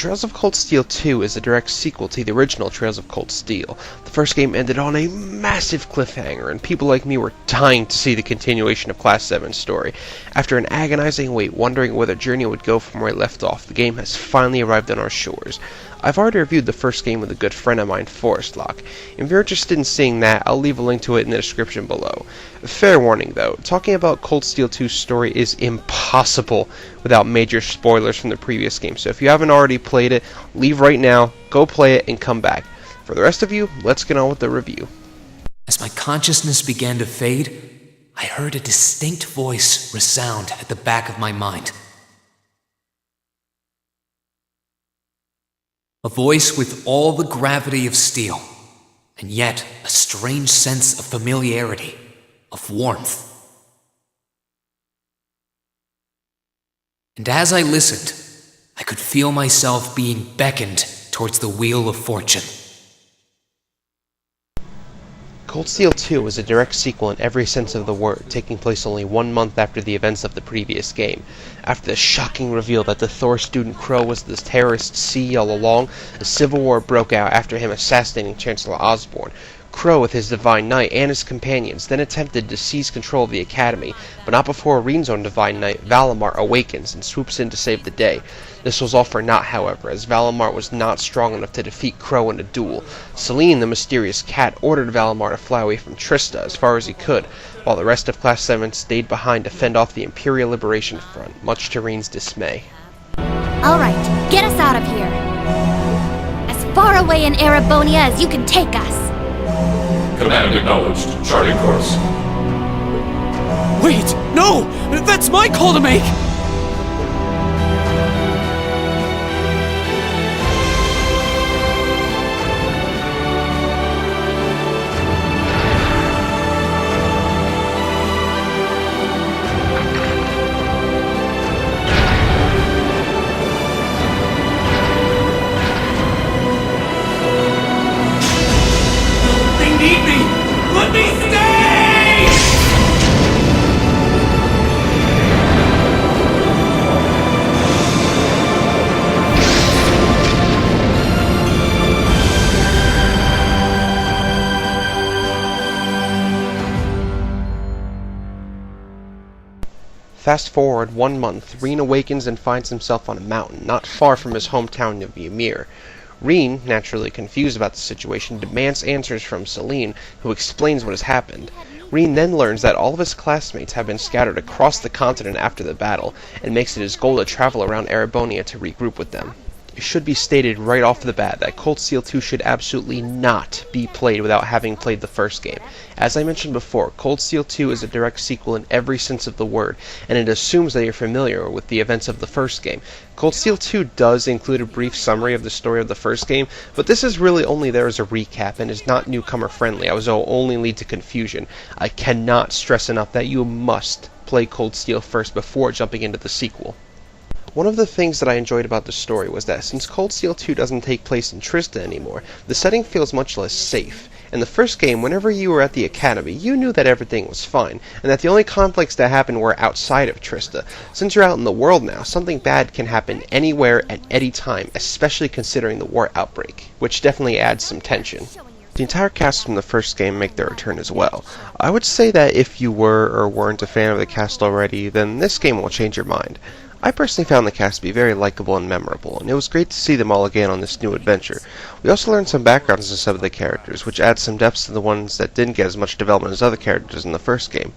Trails of Cold Steel 2 is a direct sequel to the original Trails of Cold Steel. The first game ended on a massive cliffhanger, and people like me were dying to see the continuation of Class 7's story. After an agonizing wait, wondering where the journey would go from where it left off, the game has finally arrived on our shores. I've already reviewed the first game with a good friend of mine, Forestlock. If you're interested in seeing that, I'll leave a link to it in the description below. Fair warning though, talking about Cold Steel 2's story is impossible without major spoilers from the previous game, so if you haven't already played it, leave right now, go play it, and come back. For the rest of you, let's get on with the review. As my consciousness began to fade, I heard a distinct voice resound at the back of my mind. A voice with all the gravity of steel, and yet a strange sense of familiarity, of warmth. And as I listened, I could feel myself being beckoned towards the wheel of fortune. Cold Steel 2 is a direct sequel in every sense of the word, taking place only 1 month after the events of the previous game. After the shocking reveal that the Thor student Crow was the terrorist C all along, a civil war broke out after him assassinating Chancellor Osborn. Crow, with his Divine Knight and his companions, then attempted to seize control of the Academy, but not before Reen's own Divine Knight, Valimar, awakens and swoops in to save the day. This was all for naught, however, as Valimar was not strong enough to defeat Crow in a duel. Selene, the mysterious cat, ordered Valimar to fly away from Trista as far as he could, while the rest of Class 7 stayed behind to fend off the Imperial Liberation Front, much to Reen's dismay. Alright, get us out of here. As far away in Erebonia as you can take us. Command acknowledged. Charting course. Wait! No! That's my call to make! Let me stay! Fast forward 1 month, Reen awakens and finds himself on a mountain, not far from his hometown of Ymir. Reen, naturally confused about the situation, demands answers from Selene, who explains what has happened. Reen then learns that all of his classmates have been scattered across the continent after the battle, and makes it his goal to travel around Erebonia to regroup with them. It should be stated right off the bat that Cold Steel 2 should absolutely not be played without having played the first game. As I mentioned before, Cold Steel 2 is a direct sequel in every sense of the word, and it assumes that you're familiar with the events of the first game. Cold Steel 2 does include a brief summary of the story of the first game, but this is really only there as a recap and is not newcomer friendly, as it will only lead to confusion. I cannot stress enough that you must play Cold Steel first before jumping into the sequel. One of the things that I enjoyed about the story was that since Cold Steel 2 doesn't take place in Trista anymore, the setting feels much less safe. In the first game, whenever you were at the Academy, you knew that everything was fine, and that the only conflicts that happened were outside of Trista. Since you're out in the world now, something bad can happen anywhere at any time, especially considering the war outbreak, which definitely adds some tension. The entire cast from the first game make their return as well. I would say that if you were or weren't a fan of the cast already, then this game will change your mind. I personally found the cast to be very likable and memorable, and it was great to see them all again on this new adventure. We also learned some backgrounds to some of the characters, which adds some depth to the ones that didn't get as much development as other characters in the first game.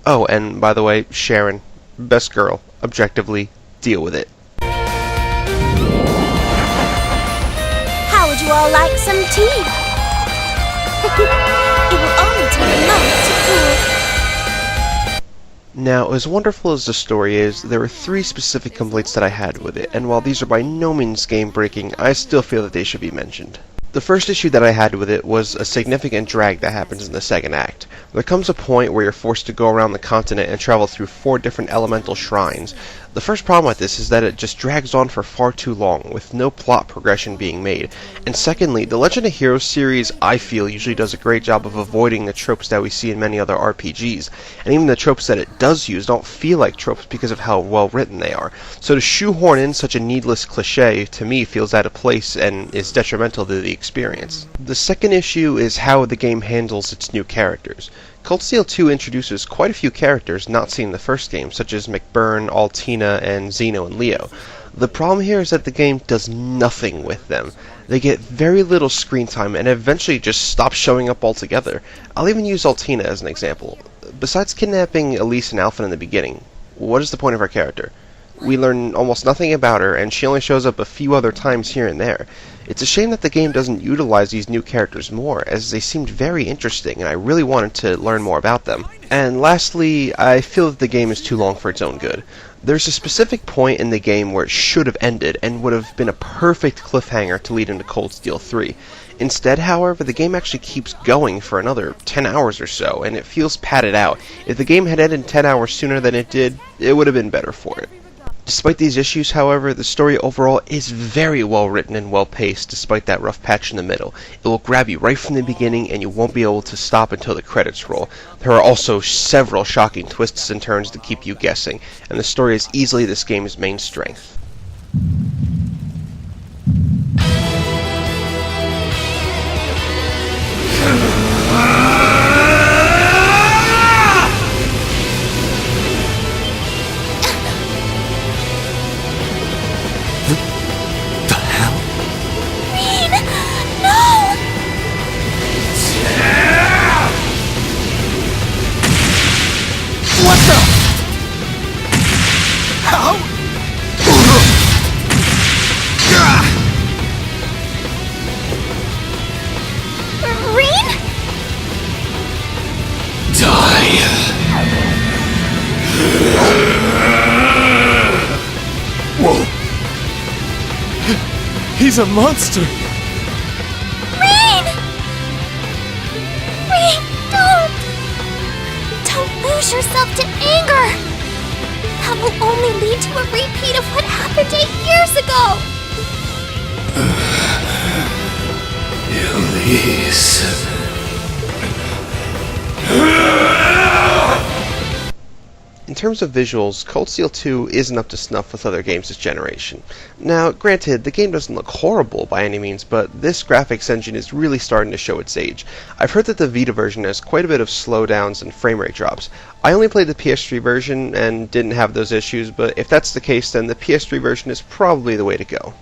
Oh, and by the way, Sharon, best girl, objectively, deal with it. How would you all like some tea? It will only take a moment to cool. Now, as wonderful as the story is, there are 3 specific complaints that I had with it, and while these are by no means game-breaking, I still feel that they should be mentioned. The first issue that I had with it was a significant drag that happens in the second act. There comes a point where you're forced to go around the continent and travel through 4 different elemental shrines. The first problem with this is that it just drags on for far too long, with no plot progression being made. And secondly, the Legend of Heroes series, I feel, usually does a great job of avoiding the tropes that we see in many other RPGs. And even the tropes that it does use don't feel like tropes because of how well written they are. So to shoehorn in such a needless cliche, to me, feels out of place and is detrimental to the experience. The second issue is how the game handles its new characters. Cold Steel 2 introduces quite a few characters not seen in the first game, such as McBurn, Altina, and Xeno and Leo. The problem here is that the game does nothing with them. They get very little screen time and eventually just stop showing up altogether. I'll even use Altina as an example. Besides kidnapping Elise and Alpha in the beginning, what is the point of her character? We learn almost nothing about her, and she only shows up a few other times here and there. It's a shame that the game doesn't utilize these new characters more, as they seemed very interesting, and I really wanted to learn more about them. And lastly, I feel that the game is too long for its own good. There's a specific point in the game where it should have ended, and would have been a perfect cliffhanger to lead into Cold Steel 3. Instead, however, the game actually keeps going for another 10 hours or so, and it feels padded out. If the game had ended 10 hours sooner than it did, it would have been better for it. Despite these issues, however, the story overall is very well written and well paced despite that rough patch in the middle. It will grab you right from the beginning and you won't be able to stop until the credits roll. There are also several shocking twists and turns to keep you guessing, and the story is easily this game's main strength. What the? How? Reen? Die. Whoa. He's a monster. Reen! Reen, don't! Don't lose yourself to anger! That will only lead to a repeat of what happened 8 years ago! Elise. In terms of visuals, Cold Steel 2 isn't up to snuff with other games this generation. Now, granted, the game doesn't look horrible by any means, but this graphics engine is really starting to show its age. I've heard that the Vita version has quite a bit of slowdowns and frame rate drops. I only played the PS3 version and didn't have those issues, but if that's the case, then the PS3 version is probably the way to go.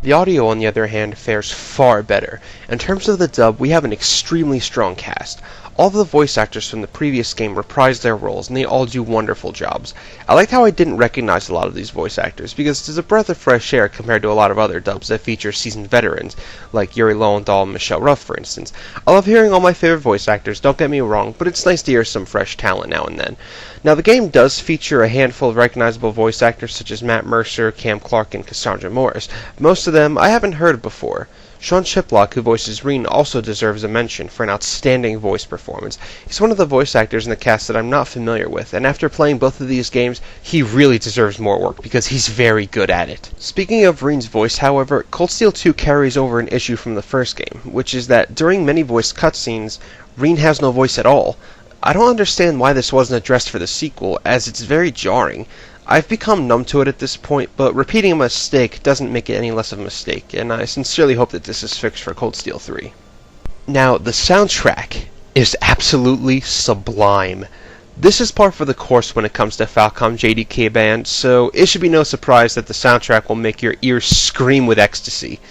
The audio, on the other hand, fares far better. In terms of the dub, we have an extremely strong cast. All of the voice actors from the previous game reprise their roles, and they all do wonderful jobs. I liked how I didn't recognize a lot of these voice actors, because it's a breath of fresh air compared to a lot of other dubs that feature seasoned veterans, like Yuri Lowenthal and Michelle Ruff, for instance. I love hearing all my favorite voice actors, don't get me wrong, but it's nice to hear some fresh talent now and then. Now, the game does feature a handful of recognizable voice actors such as Matt Mercer, Cam Clark, and Cassandra Morris. Most of them I haven't heard of before. Sean Chiplock, who voices Reen, also deserves a mention for an outstanding voice performance. He's one of the voice actors in the cast that I'm not familiar with, and after playing both of these games, he really deserves more work because he's very good at it. Speaking of Reen's voice, however, Cold Steel 2 carries over an issue from the first game, which is that during many voice cutscenes, Reen has no voice at all. I don't understand why this wasn't addressed for the sequel, as it's very jarring. I've become numb to it at this point, but repeating a mistake doesn't make it any less of a mistake, and I sincerely hope that this is fixed for Cold Steel 3. Now, the soundtrack is absolutely sublime. This is par for the course when it comes to Falcom JDK Band, so it should be no surprise that the soundtrack will make your ears scream with ecstasy.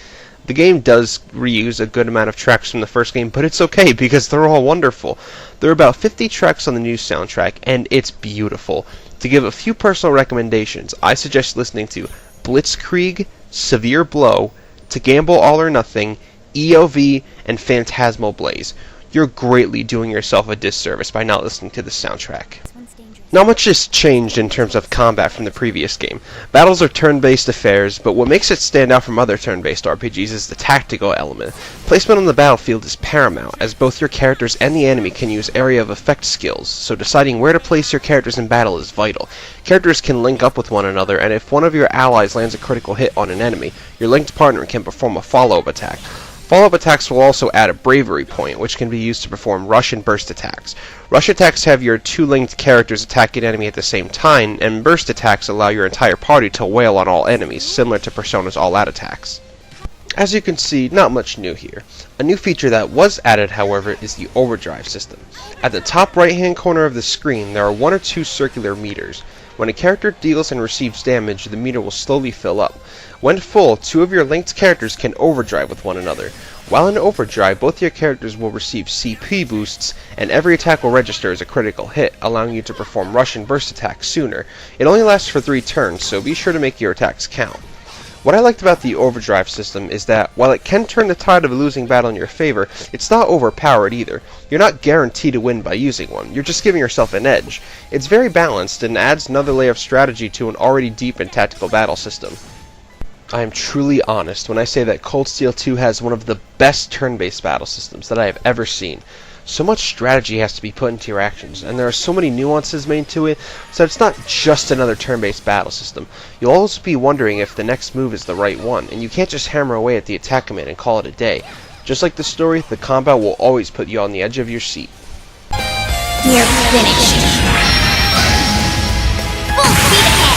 The game does reuse a good amount of tracks from the first game, but it's okay because they're all wonderful. There are about 50 tracks on the new soundtrack, and it's beautiful. To give a few personal recommendations, I suggest listening to Blitzkrieg, Severe Blow, To Gamble All or Nothing, EOV, and Phantasmal Blaze. You're greatly doing yourself a disservice by not listening to the soundtrack. This one's dangerous. Not much has changed in terms of combat from the previous game. Battles are turn-based affairs, but what makes it stand out from other turn-based RPGs is the tactical element. Placement on the battlefield is paramount, as both your characters and the enemy can use area of effect skills, so deciding where to place your characters in battle is vital. Characters can link up with one another, and if one of your allies lands a critical hit on an enemy, your linked partner can perform a follow-up attack. Follow-up attacks will also add a bravery point, which can be used to perform rush and burst attacks. Rush attacks have your two linked characters attack an enemy at the same time, and burst attacks allow your entire party to wail on all enemies, similar to Persona's all-out attacks. As you can see, not much new here. A new feature that was added, however, is the overdrive system. At the top right-hand corner of the screen, there are one or two circular meters. When a character deals and receives damage, the meter will slowly fill up. When full, two of your linked characters can overdrive with one another. While in overdrive, both your characters will receive CP boosts, and every attack will register as a critical hit, allowing you to perform rush and burst attacks sooner. It only lasts for 3 turns, so be sure to make your attacks count. What I liked about the overdrive system is that, while it can turn the tide of a losing battle in your favor, it's not overpowered either. You're not guaranteed to win by using one, you're just giving yourself an edge. It's very balanced and adds another layer of strategy to an already deep and tactical battle system. I am truly honest when I say that Cold Steel 2 has one of the best turn-based battle systems that I have ever seen. So much strategy has to be put into your actions, and there are so many nuances made to it, so it's not just another turn-based battle system. You'll always be wondering if the next move is the right one, and you can't just hammer away at the attack command and call it a day. Just like the story, the combat will always put you on the edge of your seat. You're finished. Full speed ahead.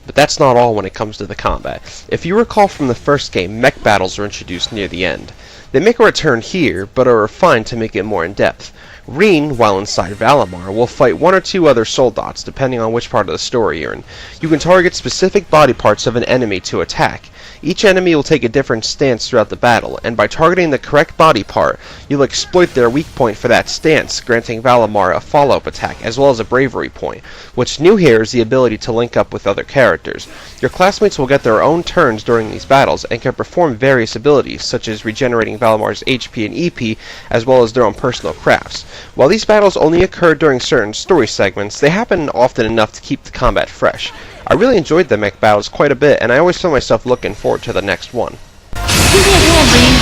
But that's not all when it comes to the combat. If you recall from the first game, mech battles are introduced near the end. They make a return here, but are refined to make it more in-depth. Reen, while inside Valimar, will fight one or two other soldats, depending on which part of the story you're in. You can target specific body parts of an enemy to attack. Each enemy will take a different stance throughout the battle, and by targeting the correct body part, you'll exploit their weak point for that stance, granting Valimar a follow-up attack, as well as a bravery point. What's new here is the ability to link up with other characters. Your classmates will get their own turns during these battles, and can perform various abilities, such as regenerating Valimar's HP and EP, as well as their own personal crafts. While these battles only occur during certain story segments, they happen often enough to keep the combat fresh. I really enjoyed the mech battles quite a bit, and I always found myself looking forward to the next one. Give me a hand, Reen.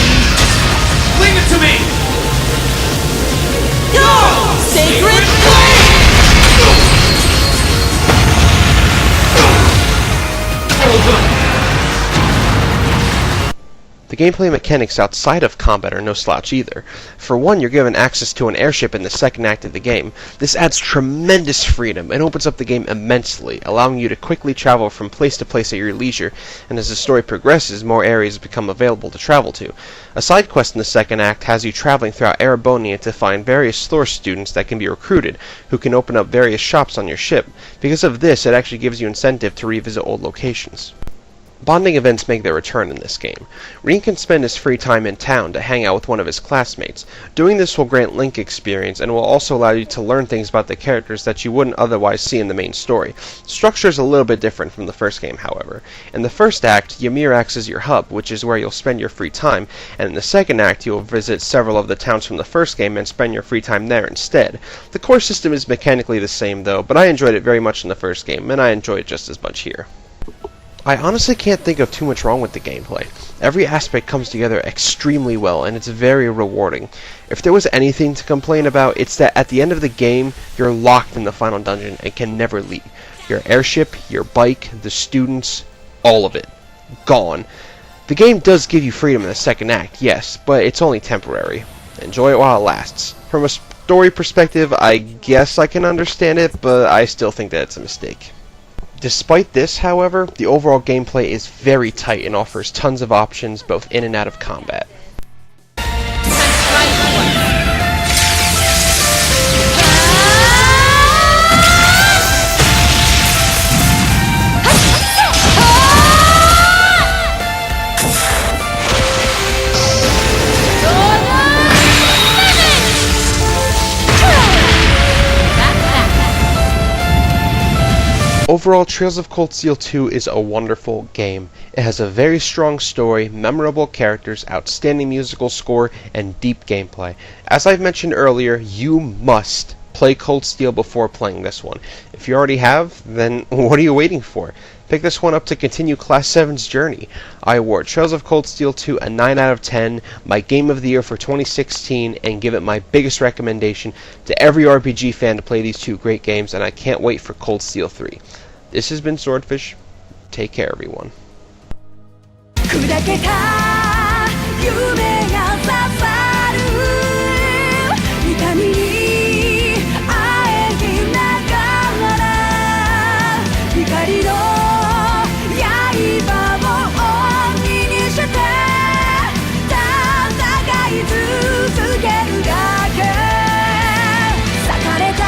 Leave it to me! Go! Sacred Flame! The gameplay mechanics outside of combat are no slouch either. For one, you're given access to an airship in the second act of the game. This adds tremendous freedom and opens up the game immensely, allowing you to quickly travel from place to place at your leisure, and as the story progresses, more areas become available to travel to. A side quest in the second act has you traveling throughout Erebonia to find various Thor students that can be recruited, who can open up various shops on your ship. Because of this, it actually gives you incentive to revisit old locations. Bonding events make their return in this game. Reen can spend his free time in town to hang out with one of his classmates. Doing this will grant Link experience and will also allow you to learn things about the characters that you wouldn't otherwise see in the main story. The structure is a little bit different from the first game, however. In the first act, Ymir acts as your hub, which is where you'll spend your free time, and in the second act you'll visit several of the towns from the first game and spend your free time there instead. The core system is mechanically the same though, but I enjoyed it very much in the first game, and I enjoy it just as much here. I honestly can't think of too much wrong with the gameplay. Every aspect comes together extremely well, and it's very rewarding. If there was anything to complain about, it's that at the end of the game, you're locked in the final dungeon and can never leave. Your airship, your bike, the students, all of it. Gone. The game does give you freedom in the second act, yes, but it's only temporary. Enjoy it while it lasts. From a story perspective, I guess I can understand it, but I still think that it's a mistake. Despite this, however, the overall gameplay is very tight and offers tons of options both in and out of combat. Overall, Trails of Cold Steel 2 is a wonderful game. It has a very strong story, memorable characters, outstanding musical score, and deep gameplay. As I've mentioned earlier, you must play Cold Steel before playing this one. If you already have, then what are you waiting for? Pick this one up to continue Class 7's journey. I award Trails of Cold Steel 2 a 9 out of 10, my Game of the Year for 2016, and give it my biggest recommendation to every RPG fan to play these two great games, and I can't wait for Cold Steel 3. This has been Swordfish. Take care, everyone. 砕けた夢が刺さる痛みにあえぎながら光の刃を鬼にして戦い続けるだけ裂かれた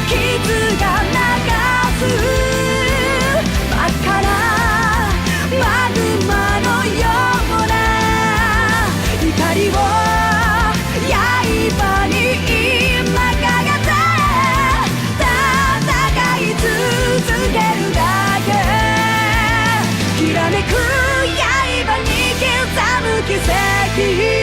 傷が流す真っ赤なマグマのような光を刃に今かがって戦い続けるだけきらめく刃に刻む奇跡